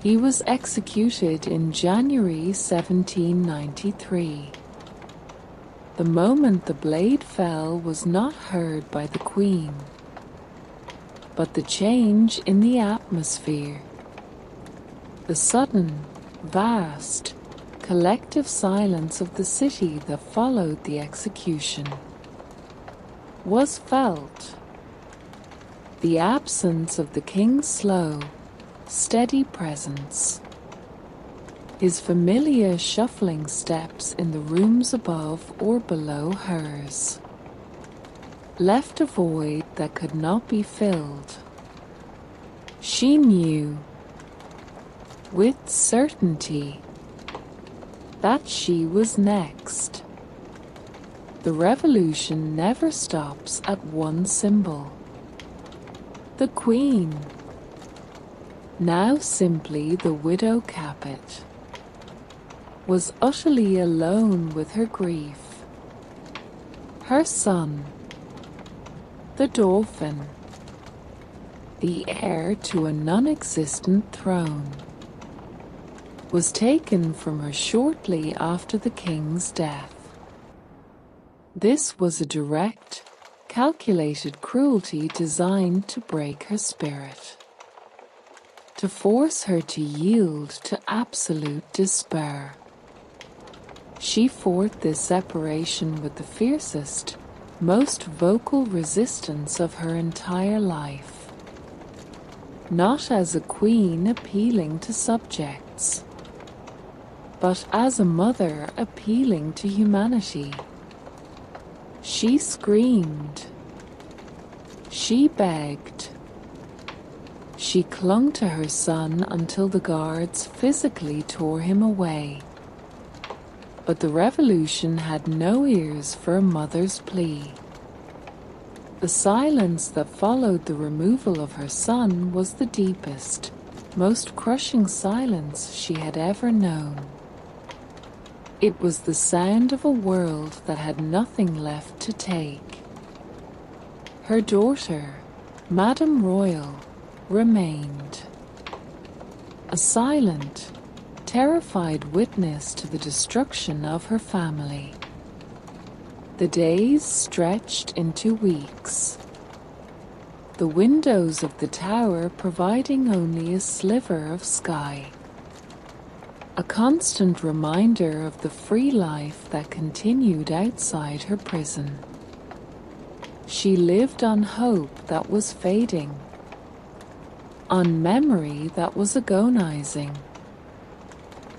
He was executed in January 1793. The moment the blade fell was not heard by the Queen, but the change in the atmosphere, the sudden, vast, collective silence of the city that followed the execution, was felt. The absence of the king's slow, steady presence, his familiar shuffling steps in the rooms above or below hers, left a void that could not be filled. She knew, with certainty, that she was next. The revolution never stops at one symbol. The Queen, now simply the widow Capet, was utterly alone with her grief. Her son, the Dauphin, the heir to a non-existent throne, was taken from her shortly after the king's death. This was a direct, calculated cruelty designed to break her spirit, to force her to yield to absolute despair. She fought this separation with the fiercest, most vocal resistance of her entire life, not as a queen appealing to subjects, but as a mother appealing to humanity. She screamed. She begged. She clung to her son until the guards physically tore him away. But the revolution had no ears for a mother's plea. The silence that followed the removal of her son was the deepest, most crushing silence she had ever known. It was the sound of a world that had nothing left to take. Her daughter, Madame Royal, remained, a silent, terrified witness to the destruction of her family. The days stretched into weeks, the windows of the tower providing only a sliver of sky, a constant reminder of the free life that continued outside her prison. She lived on hope that was fading, on memory that was agonizing.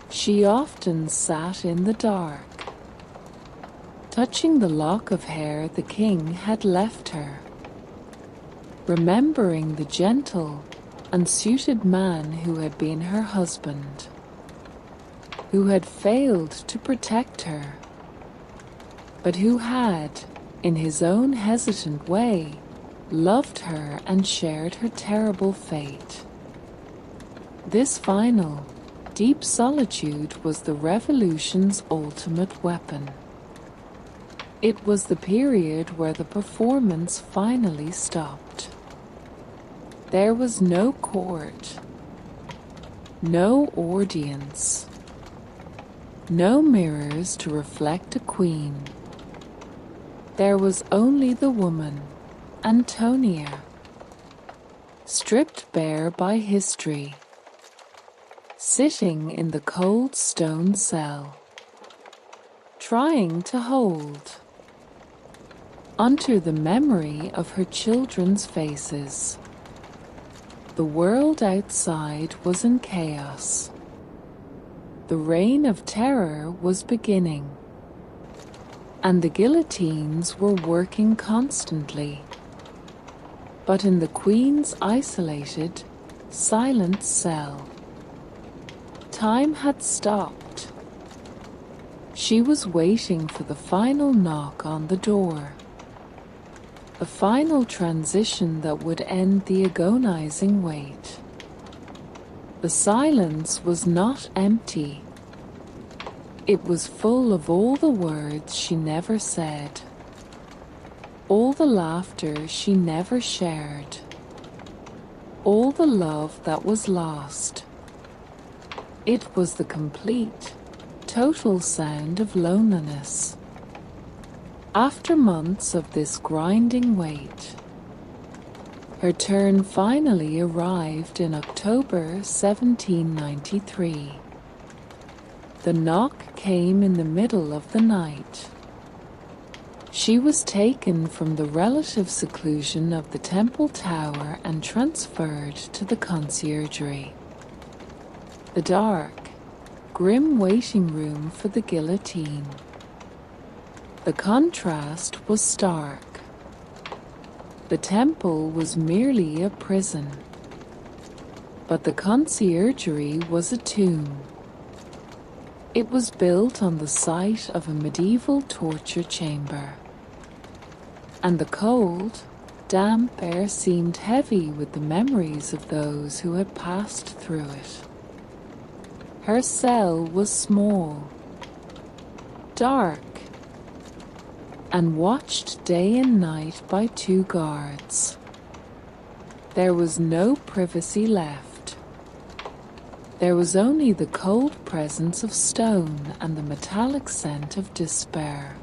She often sat in the dark, touching the lock of hair the king had left her, remembering the gentle, unsuited man who had been her husband, who had failed to protect her, but who had, in his own hesitant way, loved her and shared her terrible fate. This final, deep solitude was the revolution's ultimate weapon. It was the period where the performance finally stopped. There was no court, no audience, no mirrors to reflect a queen. There was only the woman, Antonia, stripped bare by history, sitting in the cold stone cell, trying to hold onto the memory of her children's faces. The world outside was in chaos. The reign of terror was beginning, and the guillotines were working constantly. But in the Queen's isolated, silent cell, time had stopped. She was waiting for the final knock on the door, the final transition that would end the agonizing wait. The silence was not empty. It was full of all the words she never said, all the laughter she never shared, all the love that was lost. It was the complete, total sound of loneliness. After months of this grinding wait, her turn finally arrived in October 1793. The knock came in the middle of the night. She was taken from the relative seclusion of the Temple Tower and transferred to the conciergerie, the dark, grim waiting room for the guillotine. The contrast was stark. The temple was merely a prison, but the conciergerie was a tomb. It was built on the site of a medieval torture chamber, and the cold, damp air seemed heavy with the memories of those who had passed through it. Her cell was small, dark, and watched day and night by 2 guards. There was no privacy left. There was only the cold presence of stone and the metallic scent of despair.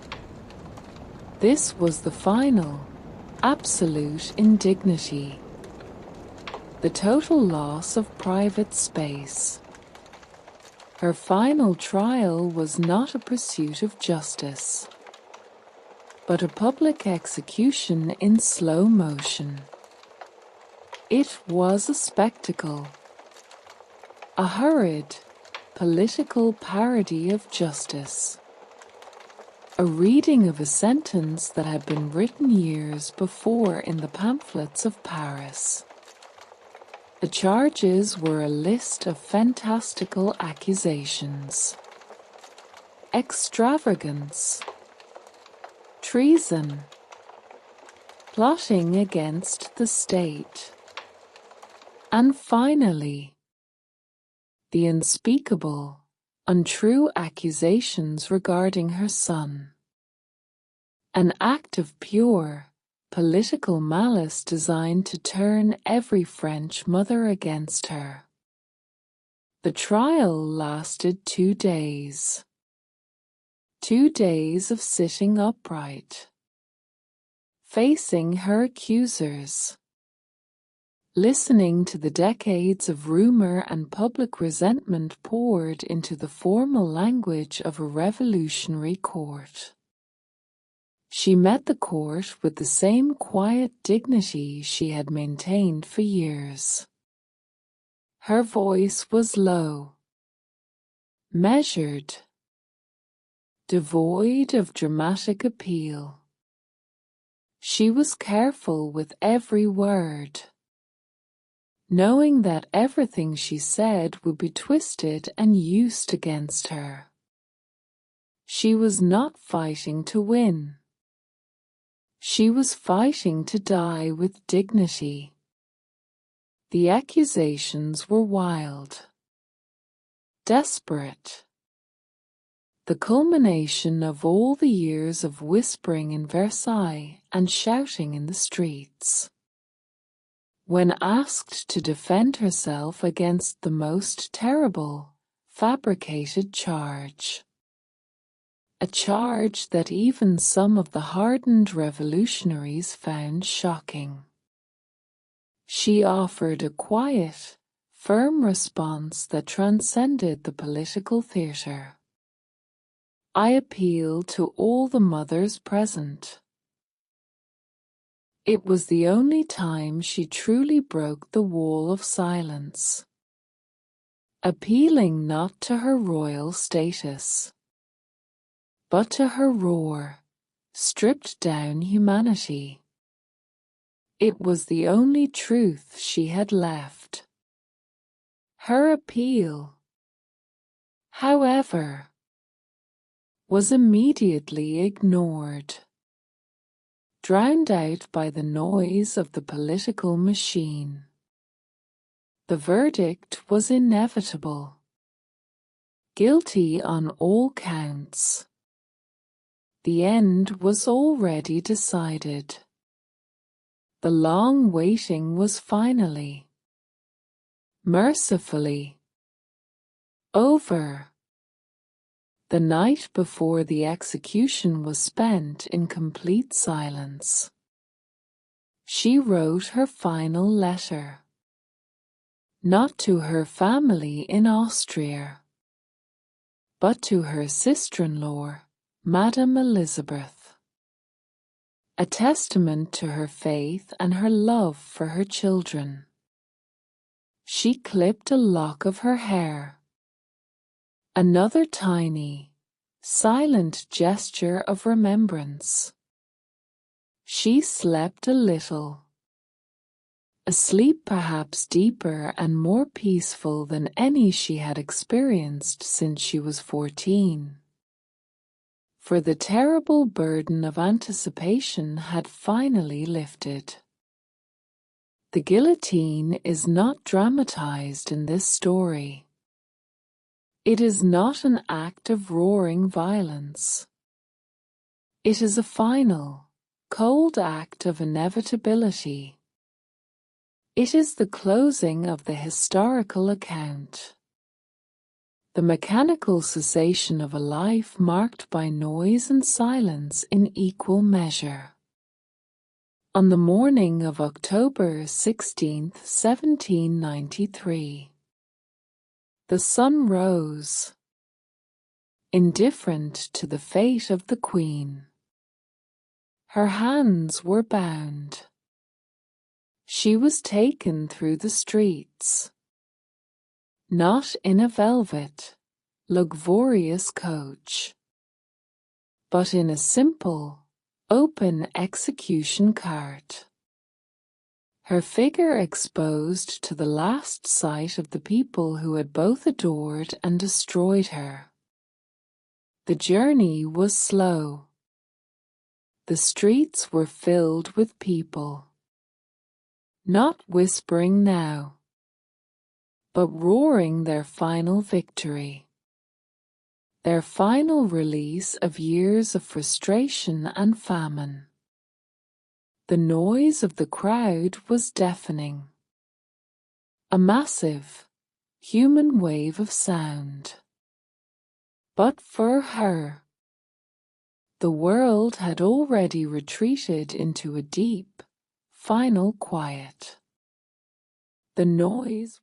This was the final, absolute indignity, the total loss of private space. Her final trial was not a pursuit of justice, but a public execution in slow motion. It was a spectacle, a hurried, political parody of justice, a reading of a sentence that had been written years before in the pamphlets of Paris. The charges were a list of fantastical accusations: extravagance, treason, plotting against the state, and finally, the unspeakable, untrue accusations regarding her son. An act of pure, political malice designed to turn every French mother against her. The trial lasted 2 days. 2 days of sitting upright, facing her accusers, listening to the decades of rumor and public resentment poured into the formal language of a revolutionary court. She met the court with the same quiet dignity she had maintained for years. Her voice was low, measured, devoid of dramatic appeal. She was careful with every word, knowing that everything she said would be twisted and used against her. She was not fighting to win. She was fighting to die with dignity. The accusations were wild, desperate, the culmination of all the years of whispering in Versailles and shouting in the streets. When asked to defend herself against the most terrible, fabricated charge, a charge that even some of the hardened revolutionaries found shocking, she offered a quiet, firm response that transcended the political theater. I appeal to all the mothers present. It was the only time she truly broke the wall of silence, appealing not to her royal status, but to her raw, stripped-down humanity. It was the only truth she had left. Her appeal, however, was immediately ignored, drowned out by the noise of the political machine. The verdict was inevitable. Guilty on all counts. The end was already decided. The long waiting was finally, mercifully, over. The night before the execution was spent in complete silence. She wrote her final letter. Not to her family in Austria, but to her sister-in-law, Madame Elizabeth. A testament to her faith and her love for her children. She clipped a lock of her hair. Another tiny, silent gesture of remembrance. She slept a little. A sleep perhaps deeper and more peaceful than any she had experienced since she was 14. For the terrible burden of anticipation had finally lifted. The guillotine is not dramatized in this story. It is not an act of roaring violence. It is a final, cold act of inevitability. It is the closing of the historical account. The mechanical cessation of a life marked by noise and silence in equal measure. On the morning of October 16, 1793, the sun rose, indifferent to the fate of the Queen. Her hands were bound. She was taken through the streets, not in a velvet, luxurious coach, but in a simple, open execution cart. Her figure exposed to the last sight of the people who had both adored and destroyed her. The journey was slow. The streets were filled with people, not whispering now, but roaring their final victory, their final release of years of frustration and famine. The noise of the crowd was deafening. A massive, human wave of sound. But for her, the world had already retreated into a deep, final quiet. The noise